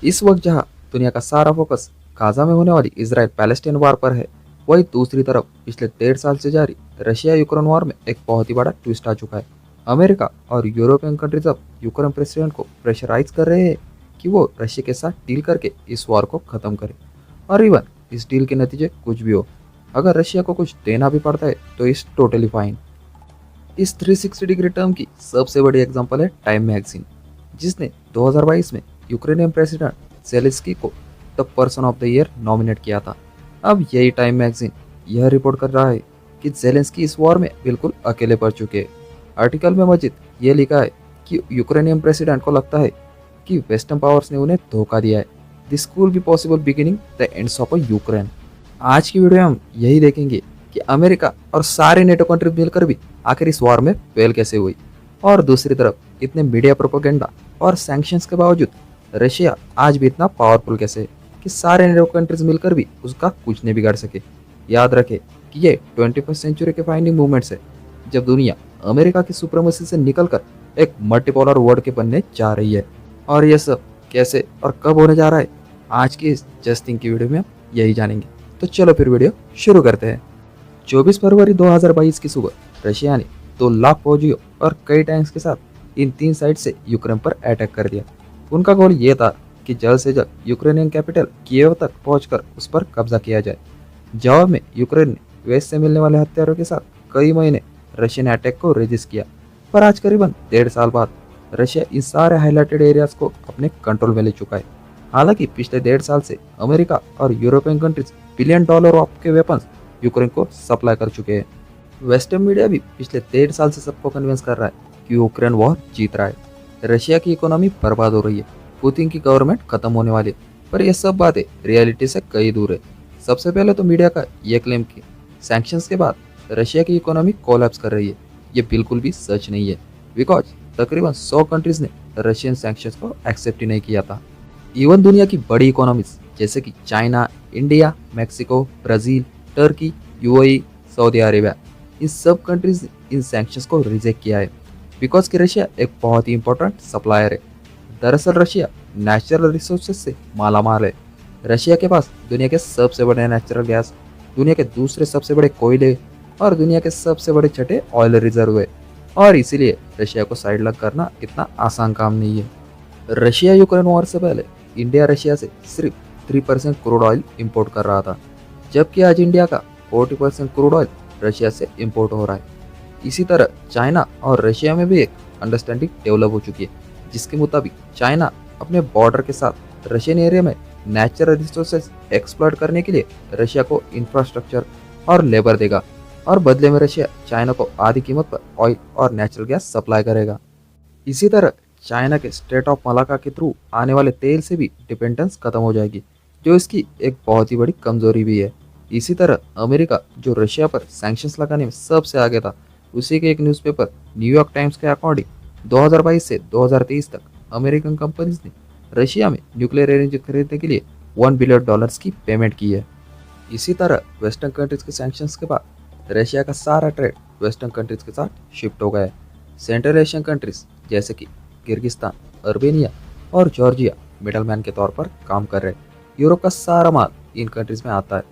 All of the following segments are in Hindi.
इस वक्त जहां दुनिया का सारा फोकस गाजा में होने वाली इजराइल पैलेस्टाइन वार पर है, वही दूसरी तरफ पिछले 1.5 साल से जारी रशिया यूक्रेन वॉर में एक बहुत ही बड़ा ट्विस्ट आ चुका है। अमेरिका और यूरोपियन कंट्रीज अब यूक्रेन प्रेसिडेंट को प्रेशराइज कर रहे हैं कि वो रशिया के साथ डील करके इस वॉर को खत्म करे। और इवन इस डील के नतीजे कुछ भी हो, अगर रशिया को कुछ देना भी पड़ता है तो इस टोटली फाइन। इस 360 डिग्री टर्म की सबसे बड़ी एग्जांपल है टाइम मैगजीन, जिसने 2022 में यूक्रेनियन प्रेसिडेंट जेलेंस्की को the person of the year nominate किया था। अब यही टाइम मैगजीन यह रिपोर्ट कर रहा है कि जेलेंस्की इस वॉर में बिल्कुल अकेले पड़ चुके हैं। आर्टिकल में मजीद ये लिखा है कि यूक्रेनियन प्रेसिडेंट को लगता है कि वेस्टर्न पावर्स ने उन्हें धोखा दिया है। This could be possible beginning the ends of a Ukraine. आज की वीडियो में हम यही देखेंगे कि अमेरिका और सारे नेटो कंट्रीज मिलकर भी आखिर इस वॉर में फेल कैसे हुई, और दूसरी तरफ इतने मीडिया प्रोपेगेंडा और सैंक्शंस के बावजूद रशिया आज भी इतना पावरफुल कैसे है कि सारे नेटो कंट्रीज मिलकर भी उसका कुछ नहीं बिगाड़ सके। याद रखें कि ये 21st सेंचुरी के फाइंडिंग मूवमेंट्स है, जब दुनिया अमेरिका की सुप्रीमेसी से निकलकर एक मल्टीपोलर वर्ल्ड के बनने जा रही है। और ये सब कैसे और कब होने जा रहा है, आज की इस जस्ट थिंक की वीडियो में हम यही जानेंगे। तो चलो फिर वीडियो शुरू करते हैं। 24 फरवरी 2022 की सुबह रशिया ने 2 लाख फौजियों और कई टैंक्स के साथ इन 3 साइड से यूक्रेन पर अटैक कर दिया। उनका गोल ये था कि जल्द से जल्द यूक्रेनियन कैपिटल कीव तक पहुंचकर उस पर कब्जा किया जाए। जवाब में यूक्रेन ने वेस्ट से मिलने वाले हथियारों के साथ कई महीने रशियन अटैक को रेजिस्ट किया, पर आज करीबन 1.5 साल बाद रशिया इन सारे हाईलाइटेड एरियाज को अपने कंट्रोल में ले चुका है। हालांकि पिछले 1.5 साल से अमेरिका और यूरोपियन कंट्रीज $1 बिलियन ऑफ के वेपन्स यूक्रेन को सप्लाई कर चुके हैं। वेस्टर्न मीडिया भी पिछले 1.5 साल से सबको कन्विंस कर रहा है कि यूक्रेन वॉर जीत रहा है, रशिया की इकोनॉमी बर्बाद हो रही है, पुतिन की गवर्नमेंट खत्म होने वाली है। पर यह सब बातें रियलिटी से कई दूर है। सबसे पहले तो मीडिया का यह क्लेम कि सैंक्शंस के बाद रशिया की इकोनॉमी कोलैप्स कर रही है, ये बिल्कुल भी सच नहीं है, बिकॉज तकरीबन 100 कंट्रीज ने रशियन सैंक्शंस को एक्सेप्ट ही नहीं किया था। इवन दुनिया की बड़ी इकोनॉमीज जैसे कि China, India, Mexico, Brazil, Turkey, UAE, Saudi Arabia, इन सब कंट्रीज ने इन सैंक्शंस को रिजेक्ट किया है, बिकॉज कि रशिया एक बहुत ही इंपॉर्टेंट सप्लायर है। दरअसल रशिया नेचुरल रिसोर्सेज से माला माल है। रशिया के पास दुनिया के सबसे बड़े नेचुरल गैस, दुनिया के दूसरे सबसे बड़े कोयले और दुनिया के सबसे बड़े छठे ऑयल रिजर्व है, और इसीलिए रशिया को साइड लग करना इतना आसान काम नहीं है। रशिया यूक्रेन वॉर से पहले इंडिया रशिया से सिर्फ 3% क्रूड ऑयल इंपोर्ट कर रहा था, जबकि आज इंडिया का 40% क्रूड ऑयल रशिया से इंपोर्ट हो रहा है। इसी तरह चाइना और रशिया में भी एक अंडरस्टैंडिंग डेवलप हो चुकी है, जिसके मुताबिक चाइना अपने बॉर्डर के साथ रशियन एरिया में नेचुरल रिसोर्सेज एक्सप्लॉइट करने के लिए रशिया को इंफ्रास्ट्रक्चर और लेबर देगा, और बदले में रशिया चाइना को आधी कीमत पर ऑयल और नेचुरल गैस सप्लाई करेगा। इसी तरह चाइना के स्टेट ऑफ मलाका के थ्रू आने वाले तेल से भी डिपेंडेंस खत्म हो जाएगी, जो इसकी एक बहुत ही बड़ी कमजोरी भी है। इसी तरह अमेरिका, जो रशिया पर सैंक्शंस लगाने में सबसे आगे था, उसी के एक न्यूज़पेपर न्यूयॉर्क टाइम्स के अकॉर्डिंग 2022 से 2023 तक अमेरिकन कंपनीज ने रशिया में न्यूक्लियर एनर्जी खरीदने के लिए $1 बिलियन की पेमेंट की है। इसी तरह वेस्टर्न कंट्रीज के सैंक्शंस के बाद रशिया का सारा ट्रेड वेस्टर्न कंट्रीज के साथ शिफ्ट हो गया है। सेंट्रल एशियन कंट्रीज जैसे कि किर्गिस्तान, अर्मेनिया और जॉर्जिया मिडलमैन के तौर पर काम कर रहे हैं। यूरोप का सारा माल इन कंट्रीज में आता है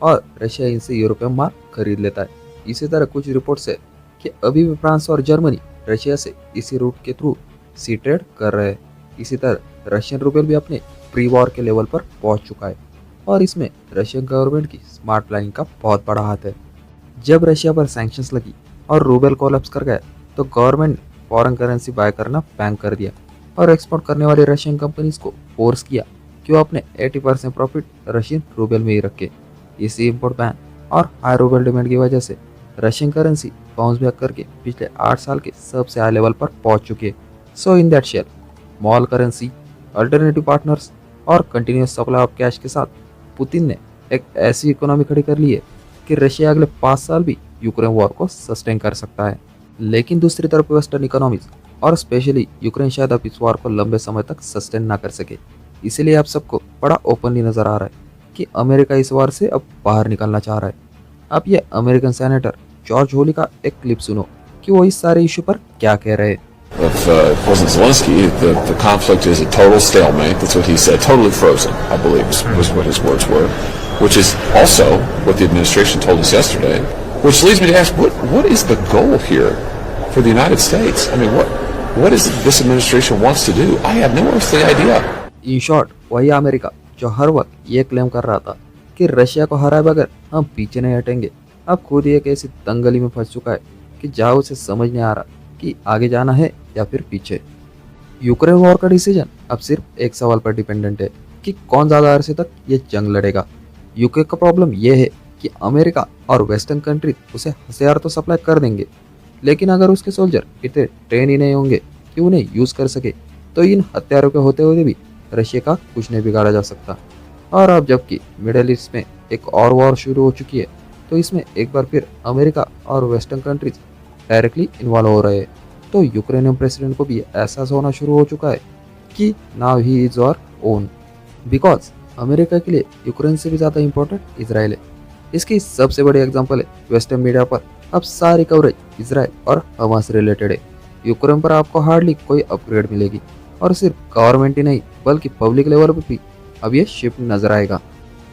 और रशिया इनसे यूरोपियन माल खरीद लेता है। इसी तरह कुछ रिपोर्ट्स है कि अभी भी फ्रांस और जर्मनी रशिया से इसी रूट के थ्रू सी ट्रेड कर रहे हैं। इसी तरह रशियन रूबल भी अपने प्री वॉर के लेवल पर पहुंच चुका है, और इसमें रशियन गवर्नमेंट की स्मार्ट प्लानिंग का बहुत बड़ा हाथ है। जब रशिया पर सैंक्शंस लगी और रूबल कोलैप्स कर गया, तो गवर्नमेंट ने फॉरेन करेंसी बाय करना बैन कर दिया और एक्सपोर्ट करने वाली रशियन कंपनीज को फोर्स किया कि वो अपने 80% प्रॉफिट रशियन रूबल में ही रखे। इसी इंपोर्ट बैन और हाई रूबल डिमांड की वजह से रशियन करेंसी बाउंस बैक करके पिछले 8 साल के सबसे हाई लेवल पर पहुंच चुकी है। So in that share mall currency, alternative partners और कंटिन्यूस सप्लाई ऑफ कैश के साथ पुतिन ने एक ऐसी इकोनॉमी खड़ी कर ली है कि रशिया अगले 5 साल भी यूक्रेन वॉर को सस्टेन कर सकता है। लेकिन दूसरी तरफ वेस्टर्न इकोनॉमीज और स्पेशली यूक्रेन शायद अब इस वॉर को लंबे समय तक सस्टेन ना कर सके। इसीलिए आप सबको बड़ा ओपनली नजर आ रहा है कि अमेरिका इस वॉर से अब बाहर निकलना चाह रहा है। अब ये अमेरिकन सेनेटर जॉर्ज होली का एक क्लिप सुनो कि वो इस सारे इशू पर क्या कह रहे हैं। of it wasn't Zelensky. The conflict is a total stalemate. That's what he said. Totally frozen, I believe, was what his words were. Which is also what the administration told us yesterday. Which leads me to ask, what is the goal here for the United States? I mean, what is it this administration wants to do? I have no earthly idea. In short वही अमेरिका जो हर वक्त ये क्लेम कर रहा था कि रशिया को हराए बगैर हम पीछे नहीं हटेंगे, अब खुद ही एक ऐसी दंगली में फंस चुका है कि जहाँ उसे समझ नहीं आ रहा कि आगे जाना है या फिर पीछे। यूक्रेन वॉर का डिसीजन अब सिर्फ एक सवाल पर डिपेंडेंट है कि कौन ज्यादा अरसे तक ये जंग लड़ेगा। यूके का प्रॉब्लम ये है कि अमेरिका और वेस्टर्न कंट्रीज उसे हथियार तो सप्लाई कर देंगे, लेकिन अगर उसके सोल्जर इतने ट्रेन ही नहीं होंगे कि उन्हें यूज कर सके, तो इन हथियारों के होते हुए भी रशिया का कुछ नहीं बिगाड़ा जा सकता। और अब जबकि मिडिल ईस्ट में एक और वॉर शुरू हो चुकी है, तो इसमें एक बार फिर अमेरिका और वेस्टर्न कंट्रीज डायरेक्टली इन्वॉल्व हो रहे हैं। तो यूक्रेनियन प्रेसिडेंट को भी एहसास होना शुरू हो चुका है कि now he is our own, because America के लिए यूक्रेन से भी ज़्यादा इंपॉर्टेंट इजराइल है। इसकी सबसे बड़ी एग्जांपल है वेस्टर्न मीडिया पर अब सारी कवरेज इजराइल और हमास रिलेटेड है। यूक्रेन पर आपको हार्डली कोई अपग्रेड मिलेगी, और सिर्फ गवर्नमेंट ही नहीं बल्कि पब्लिक लेवल पर भी अब ये शिफ्ट नजर आएगा।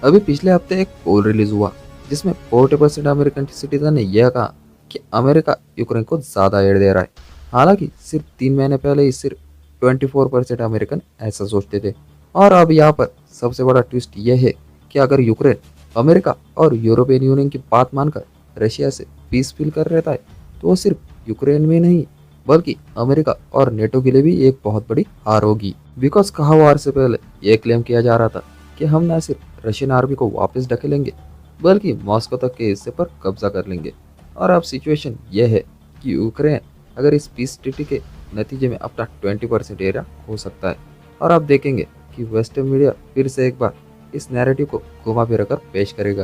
अभी पिछले हफ्ते एक पोल रिलीज हुआ जिसमें 40% अमेरिकन सिटीजन ने यह कहा कि अमेरिका यूक्रेन को ज़्यादा एड दे रहा है। हालांकि सिर्फ 3 महीने पहले ही सिर्फ 24% अमेरिकन ऐसा सोचते थे। और अब यहाँ पर सबसे बड़ा ट्विस्ट यह है कि अगर यूक्रेन अमेरिका और यूरोपियन यूनियन की बात मानकर रशिया से पीसफुल कर रहता है, तो वो सिर्फ यूक्रेन में नहीं बल्कि अमेरिका और नेटो के लिए भी एक बहुत बड़ी हार होगी। बिकॉज कहा वार से पहले यह क्लेम किया जा रहा था कि हम न सिर्फ रशियन आर्मी को वापस ढकेलेंगे बल्कि मॉस्को तक के हिस्से पर कब्जा कर लेंगे। और अब सिचुएशन यह है कि यूक्रेन अगर इस पीस ट्रीटी के नतीजे में अपना 20% एरिया हो सकता है। और आप देखेंगे कि वेस्टर्न मीडिया फिर से एक बार इस नैरेटिव को घुमा फिरा कर पेश करेगा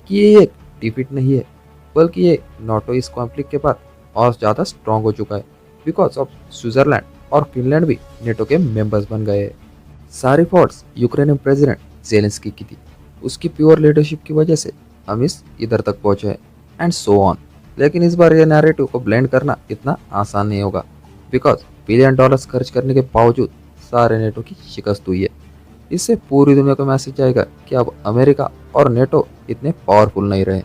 कि ये एक डिफीट नहीं है बल्कि ये नाटो इस कॉन्फ्लिक्ट के बाद और ज़्यादा स्ट्रांग हो चुका है, बिकॉज ऑफ स्विट्जरलैंड और फिनलैंड भी नेटो के मेंबर्स बन गए हैं। सारी फॉल्ट्स यूक्रेनियन प्रेसिडेंट जेलेंस्की की थी, उसकी प्योर लीडरशिप की वजह से हम इस इधर तक पहुंचे हैं एंड सो ऑन। लेकिन इस बार ये नैरेटिव को ब्लेंड करना इतना आसान नहीं होगा, बिकॉज $1 बिलियन खर्च करने के बावजूद सारे नेटो की शिकस्त हुई है। इससे पूरी दुनिया को मैसेज जाएगा कि अब अमेरिका और नेटो इतने पावरफुल नहीं रहे,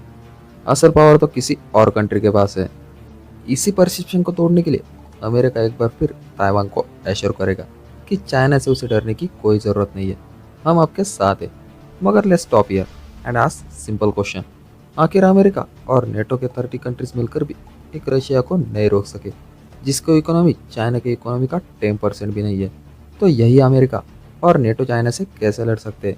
असल पावर तो किसी और कंट्री के पास है। इसी परसेप्शन को तोड़ने के लिए अमेरिका एक बार फिर ताइवान को एश्योर करेगा कि चाइना से उसे डरने की कोई ज़रूरत नहीं है, हम आपके साथ हैं। मगर let's stop here and ask simple question, आखिर अमेरिका और नेटो के 30 कंट्रीज मिलकर भी एक रशिया को नहीं रोक सके जिसको इकोनॉमी चाइना की इकोनॉमी का 10% भी नहीं है, तो यही अमेरिका और नेटो चाइना से कैसे लड़ सकते हैं?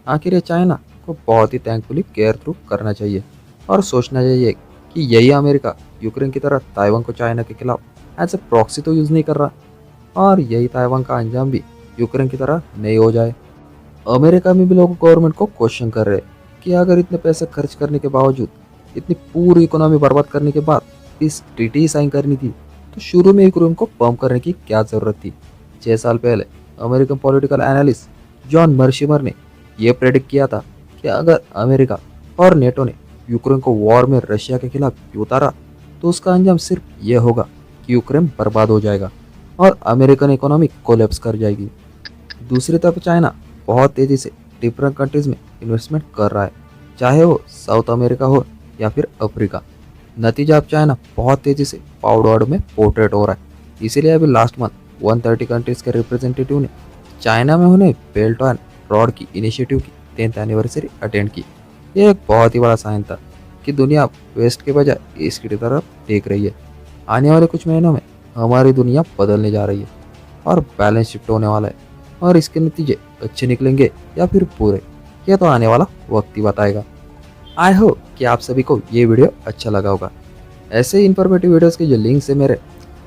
आखिर ये चाइना को बहुत ही थैंकफुली केयर थ्रू करना चाहिए और सोचना चाहिए कि यही अमेरिका यूक्रेन की तरह ताइवान को चाइना के खिलाफ एज ए प्रॉक्सी तो यूज़ नहीं कर रहा, और यही ताइवान का अंजाम भी यूक्रेन की तरह नहीं हो जाए। अमेरिका में भी लोग गवर्नमेंट को क्वेश्चन कर रहे कि अगर इतने पैसे खर्च करने के बावजूद इतनी पूरी इकोनॉमी बर्बाद करने के बाद इस ट्रीटी साइन करनी थी, तो शुरू में यूक्रेन को पंप करने की क्या ज़रूरत थी? 6 साल पहले अमेरिकन पॉलिटिकल एनालिस्ट जॉन मर्शिमर ने यह प्रेडिक्ट किया था कि अगर अमेरिका और नेटो ने यूक्रेन को वॉर में रशिया के खिलाफ उतारा तो उसका अंजाम सिर्फ ये होगा कि यूक्रेन बर्बाद हो जाएगा और अमेरिकन इकोनॉमी कोलैप्स कर जाएगी। दूसरी तरफ चाइना बहुत तेज़ी से डिफरेंट कंट्रीज में इन्वेस्टमेंट कर रहा है, चाहे वो साउथ अमेरिका हो या फिर अफ्रीका। नतीजा अब चाइना बहुत तेज़ी से पावर वर्ल्ड में पोर्ट्रेट हो रहा है। इसीलिए अभी लास्ट मंथ 130 कंट्रीज के रिप्रेजेंटेटिव ने चाइना में होने बेल्ट एंड रोड की इनिशिएटिव की 10th एनिवर्सरी अटेंड की। यह एक बहुत ही बड़ा साइन था कि दुनिया वेस्ट के बजाय ईस्ट की तरफ देख रही है। आने वाले कुछ महीनों में हमारी दुनिया बदलने जा रही है और बैलेंस शिफ्ट होने वाला है, और इसके नतीजे अच्छे निकलेंगे या फिर बुरे, यह तो आने वाला वक्त ही बताएगा। आई होप कि आप सभी को ये वीडियो अच्छा लगा होगा। ऐसे ही इन्फॉर्मेटिव वीडियोस के जो लिंक्स है मेरे,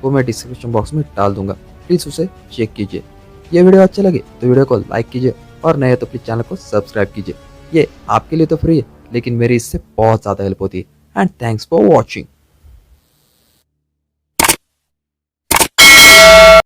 वो मैं डिस्क्रिप्शन बॉक्स में डाल दूंगा, प्लीज़ उसे चेक कीजिए। ये वीडियो अच्छा लगे तो वीडियो को लाइक कीजिए और नए तो प्लीज़ चैनल को सब्सक्राइब कीजिए। ये आपके लिए तो फ्री है, लेकिन मेरी इससे बहुत ज़्यादा हेल्प होती है। And thanks for watching.